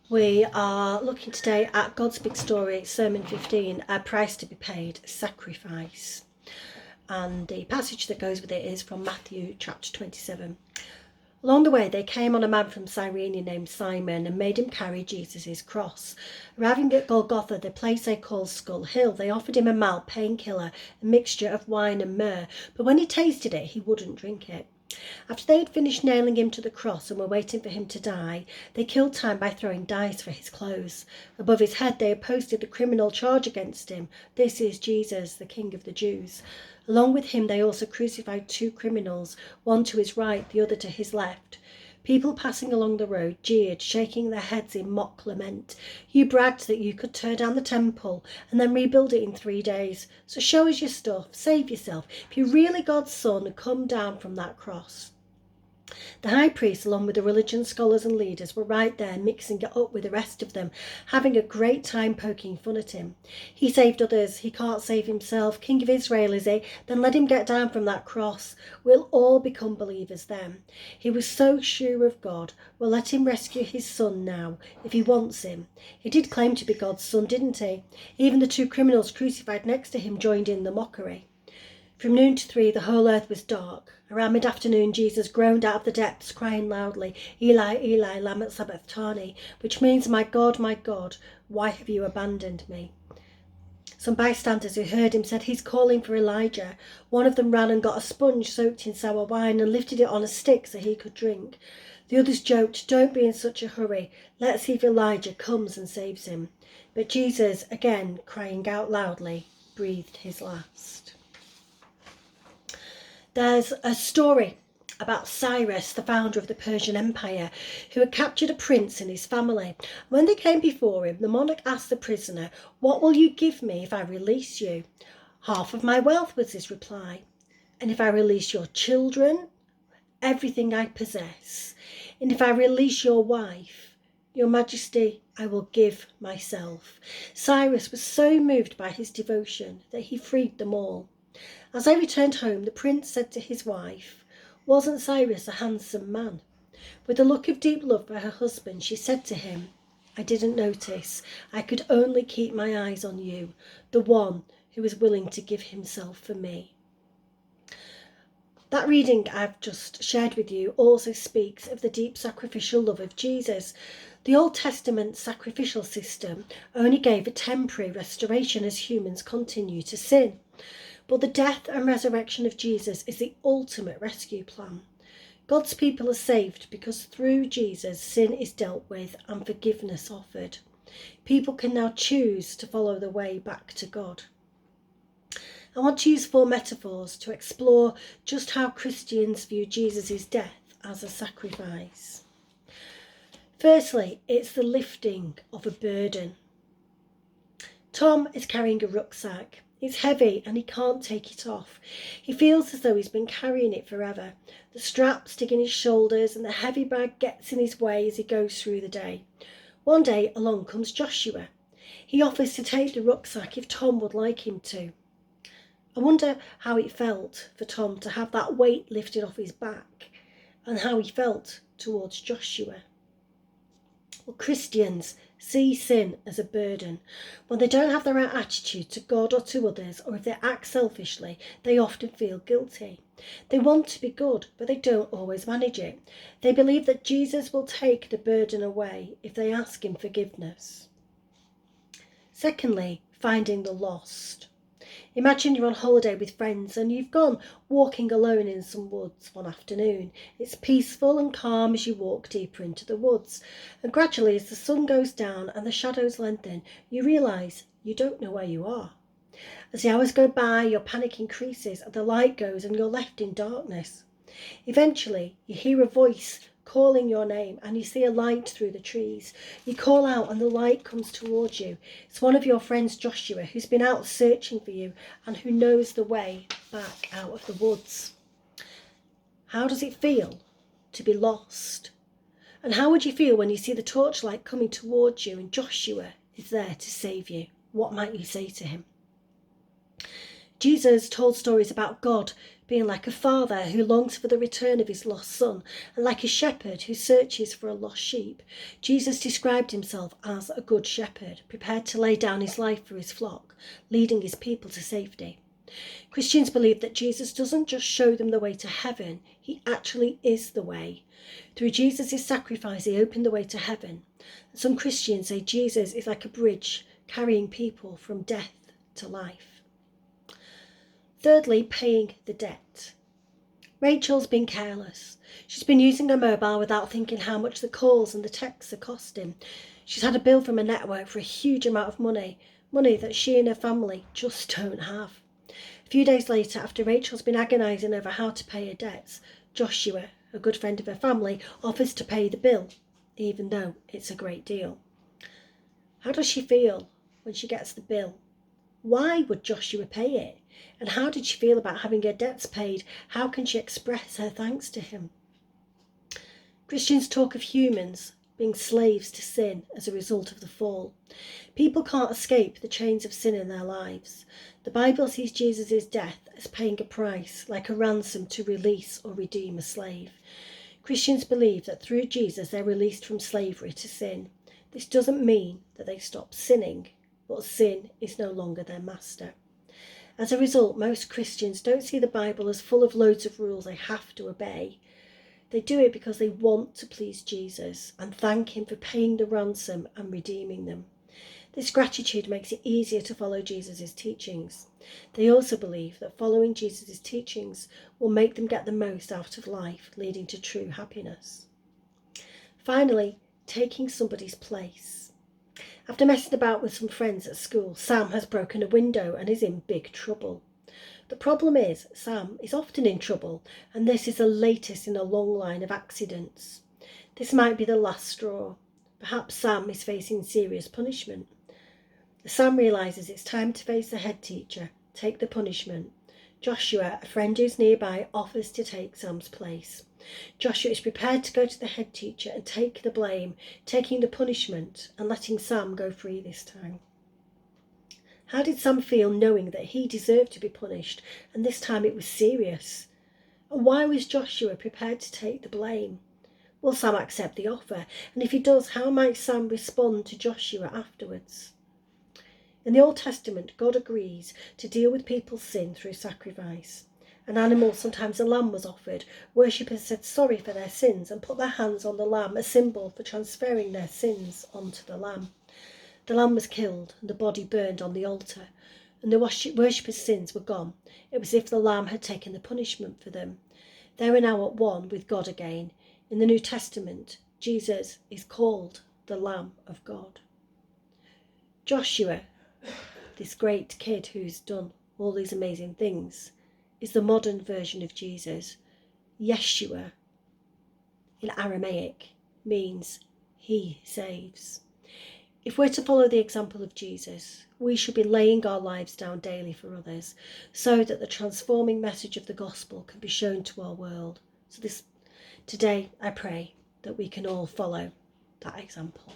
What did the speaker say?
We are looking today at God's Big Story, Sermon 15, A Price to be Paid, Sacrifice. And the passage that goes with it is from Matthew chapter 27. Along the way, they came on a man from Cyrene named Simon and made him carry Jesus' cross. Arriving at Golgotha, the place they call Skull Hill, they offered him a mild painkiller, a mixture of wine and myrrh, but when he tasted it, he wouldn't drink it. After they had finished nailing him to the cross and were waiting for him to die, they killed time by throwing dice for his clothes. Above his head they had posted the criminal charge against him: "This is Jesus, the King of the Jews." Along with him they also crucified two criminals, one to his right, the other to his left. People passing along the road jeered, shaking their heads in mock lament. "You bragged that you could tear down the temple and then rebuild it in 3 days. So show us your stuff, save yourself. If you're really God's son, come down from that cross." The high priest, along with the religion scholars and leaders, were right there, mixing it up with the rest of them, having a great time poking fun at him. "He saved others, he can't save himself. King of Israel, is he? Then let him get down from that cross. We'll all become believers then. He was so sure of God. Well, let him rescue his son now, if he wants him. He did claim to be God's son, didn't he?" Even the two criminals crucified next to him joined in the mockery. From noon to 3, the whole earth was dark. Around mid-afternoon, Jesus groaned out of the depths, crying loudly, "Eli, Eli, lama sabachthani," which means, my God, why have you abandoned me?" Some bystanders who heard him said, "He's calling for Elijah." One of them ran and got a sponge soaked in sour wine and lifted it on a stick so he could drink. The others joked, "Don't be in such a hurry. Let's see if Elijah comes and saves him." But Jesus, again crying out loudly, breathed his last. There's a story about Cyrus, the founder of the Persian Empire, who had captured a prince and his family. When they came before him, the monarch asked the prisoner, "What will you give me if I release you?" "Half of my wealth," was his reply. "And if I release your children?" "Everything I possess." "And if I release your wife?" "Your Majesty, I will give myself." Cyrus was so moved by his devotion that he freed them all. As they returned home, the prince said to his wife, "Wasn't Cyrus a handsome man?" With a look of deep love for her husband, she said to him, "I didn't notice. I could only keep my eyes on you, the one who was willing to give himself for me." That reading I've just shared with you also speaks of the deep sacrificial love of Jesus. The Old Testament sacrificial system only gave a temporary restoration as humans continue to sin. But the death and resurrection of Jesus is the ultimate rescue plan. God's people are saved because through Jesus, sin is dealt with and forgiveness offered. People can now choose to follow the way back to God. I want to use 4 metaphors to explore just how Christians view Jesus' death as a sacrifice. Firstly, it's the lifting of a burden. Tom is carrying a rucksack. It's heavy and he can't take it off. He feels as though he's been carrying it forever. The straps stick in his shoulders and the heavy bag gets in his way as he goes through the day. One day along comes Joshua. He offers to take the rucksack if Tom would like him to. I wonder how it felt for Tom to have that weight lifted off his back and how he felt towards Joshua. Well, Christians see sin as a burden. When they don't have the right attitude to God or to others, or if they act selfishly, they often feel guilty. They want to be good, but they don't always manage it. They believe that Jesus will take the burden away if they ask him forgiveness. Secondly, finding the lost. Imagine you're on holiday with friends and you've gone walking alone in some woods one afternoon. It's peaceful and calm as you walk deeper into the woods. And gradually, as the sun goes down and the shadows lengthen, you realise you don't know where you are. As the hours go by, your panic increases and the light goes and you're left in darkness. Eventually, you hear a voice calling your name and you see a light through the trees. You call out and the light comes towards you. It's one of your friends, Joshua, who's been out searching for you and who knows the way back out of the woods. How does it feel to be lost? And how would you feel when you see the torchlight coming towards you and Joshua is there to save you? What might you say to him? Jesus told stories about God being like a father who longs for the return of his lost son, and like a shepherd who searches for a lost sheep. Jesus described himself as a good shepherd, prepared to lay down his life for his flock, leading his people to safety. Christians believe that Jesus doesn't just show them the way to heaven, he actually is the way. Through Jesus' sacrifice, he opened the way to heaven. Some Christians say Jesus is like a bridge carrying people from death to life. Thirdly, paying the debt. Rachel's been careless. She's been using her mobile without thinking how much the calls and the texts are costing. She's had a bill from a network for a huge amount of money that she and her family just don't have. A few days later, after Rachel's been agonising over how to pay her debts, Joshua, a good friend of her family, offers to pay the bill, even though it's a great deal. How does she feel when she gets the bill? Why would Joshua pay it? And how did she feel about having her debts paid? How can she express her thanks to him? Christians talk of humans being slaves to sin as a result of the fall. People can't escape the chains of sin in their lives. The Bible sees Jesus' death as paying a price, like a ransom to release or redeem a slave. Christians believe that through Jesus they're released from slavery to sin. This doesn't mean that they stop sinning, but sin is no longer their master. As a result, most Christians don't see the Bible as full of loads of rules they have to obey. They do it because they want to please Jesus and thank him for paying the ransom and redeeming them. This gratitude makes it easier to follow Jesus' teachings. They also believe that following Jesus' teachings will make them get the most out of life, leading to true happiness. Finally, taking somebody's place. After messing about with some friends at school, Sam has broken a window and is in big trouble. The problem is, Sam is often in trouble, and this is the latest in a long line of accidents. This might be the last straw. Perhaps Sam is facing serious punishment. Sam realises it's time to face the head teacher, take the punishment. Joshua, a friend who's nearby, offers to take Sam's place. Joshua is prepared to go to the head teacher and take the blame, taking the punishment and letting Sam go free this time. How did Sam feel knowing that he deserved to be punished, and this time it was serious? And why was Joshua prepared to take the blame? Will Sam accept the offer? And if he does, how might Sam respond to Joshua afterwards? In the Old Testament, God agrees to deal with people's sin through sacrifice. An animal, sometimes a lamb, was offered. Worshippers said sorry for their sins and put their hands on the lamb, a symbol for transferring their sins onto the lamb. The lamb was killed and the body burned on the altar, and the worshippers' sins were gone. It was as if the lamb had taken the punishment for them. They were now at one with God again. In the New Testament, Jesus is called the Lamb of God. Joshua, this great kid who's done all these amazing things, is the modern version of Jesus. Yeshua, in Aramaic, means he saves. If we're to follow the example of Jesus, we should be laying our lives down daily for others so that the transforming message of the gospel can be shown to our world. So today I pray that we can all follow that example.